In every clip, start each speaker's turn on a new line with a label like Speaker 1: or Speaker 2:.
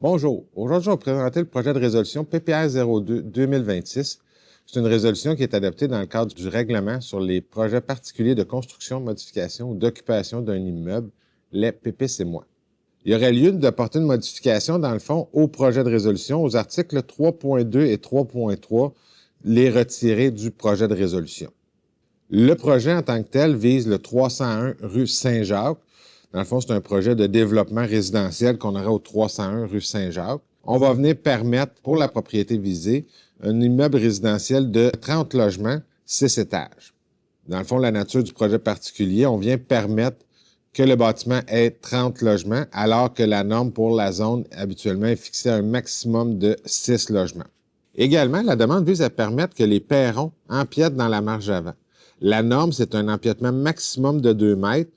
Speaker 1: Bonjour. Aujourd'hui, je vais vous présenter le projet de résolution PPR 02-2026. C'est une résolution qui est adoptée dans le cadre du règlement sur les projets particuliers de construction, modification ou d'occupation d'un immeuble, les PPCMOI. Il y aurait lieu d'apporter une modification, dans le fond, au projet de résolution, aux articles 3.2 et 3.3, les retirer du projet de résolution. Le projet en tant que tel vise le 301 rue Saint-Jacques. Dans le fond, c'est un projet de développement résidentiel qu'on aurait au 301 rue Saint-Jacques. On va venir permettre, pour la propriété visée, un immeuble résidentiel de 30 logements, 6 étages. Dans le fond, la nature du projet particulier, on vient permettre que le bâtiment ait 30 logements, alors que la norme pour la zone habituellement est fixée à un maximum de 6 logements. Également, la demande vise à permettre que les perrons empiètent dans la marge avant. La norme, c'est un empiètement maximum de 2 mètres,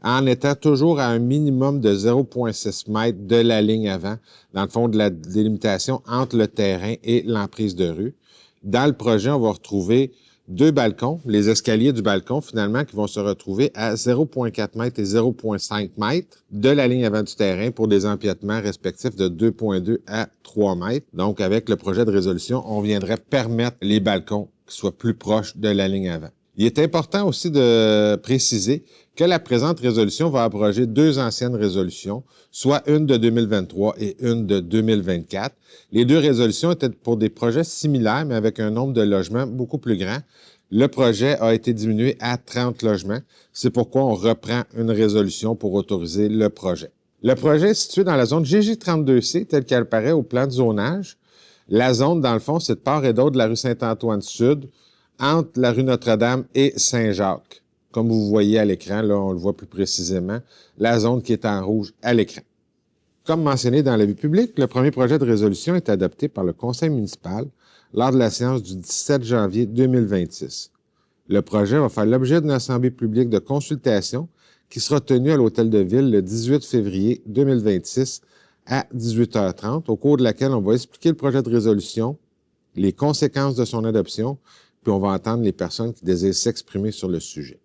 Speaker 1: en étant toujours à un minimum de 0,6 mètres de la ligne avant, dans le fond de la délimitation entre le terrain et l'emprise de rue. Dans le projet, on va retrouver 2 balcons, les escaliers du balcon finalement qui vont se retrouver à 0,4 mètres et 0,5 mètres de la ligne avant du terrain pour des empiètements respectifs de 2,2 à 3 mètres. Donc avec le projet de résolution, on viendrait permettre les balcons qui soient plus proches de la ligne avant. Il est important aussi de préciser que la présente résolution va abroger 2 anciennes résolutions, soit une de 2023 et une de 2024. Les 2 résolutions étaient pour des projets similaires, mais avec un nombre de logements beaucoup plus grand. Le projet a été diminué à 30 logements. C'est pourquoi on reprend une résolution pour autoriser le projet. Le projet est situé dans la zone GJ32C, telle qu'elle apparaît au plan de zonage. La zone, dans le fond, c'est de part et d'autre de la rue Saint-Antoine Sud, entre la rue Notre-Dame et Saint-Jacques. Comme vous voyez à l'écran, là, on le voit plus précisément, la zone qui est en rouge à l'écran. Comme mentionné dans l'avis public, le premier projet de résolution est adopté par le conseil municipal lors de la séance du 17 janvier 2026. Le projet va faire l'objet d'une assemblée publique de consultation qui sera tenue à l'Hôtel de Ville le 18 février 2026 à 18h30, au cours de laquelle on va expliquer le projet de résolution, les conséquences de son adoption, puis on va entendre les personnes qui désirent s'exprimer sur le sujet.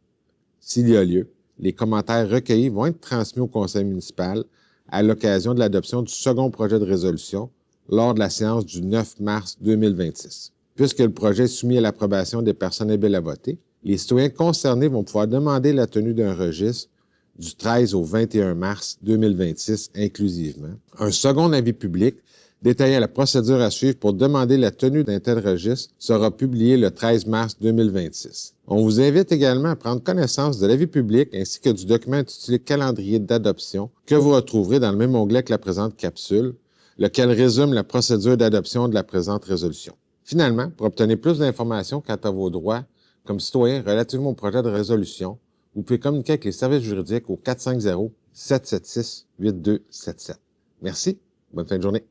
Speaker 1: S'il y a lieu, les commentaires recueillis vont être transmis au conseil municipal à l'occasion de l'adoption du second projet de résolution lors de la séance du 9 mars 2026. Puisque le projet est soumis à l'approbation des personnes éligibles à voter, les citoyens concernés vont pouvoir demander la tenue d'un registre du 13 au 21 mars 2026 inclusivement. Un second avis public détaillant la procédure à suivre pour demander la tenue d'un tel registre sera publié le 13 mars 2026. On vous invite également à prendre connaissance de l'avis public ainsi que du document intitulé Calendrier d'adoption que vous retrouverez dans le même onglet que la présente capsule, lequel résume la procédure d'adoption de la présente résolution. Finalement, pour obtenir plus d'informations quant à vos droits comme citoyen relativement au projet de résolution, vous pouvez communiquer avec les services juridiques au 450-776-8277. Merci, bonne fin de journée.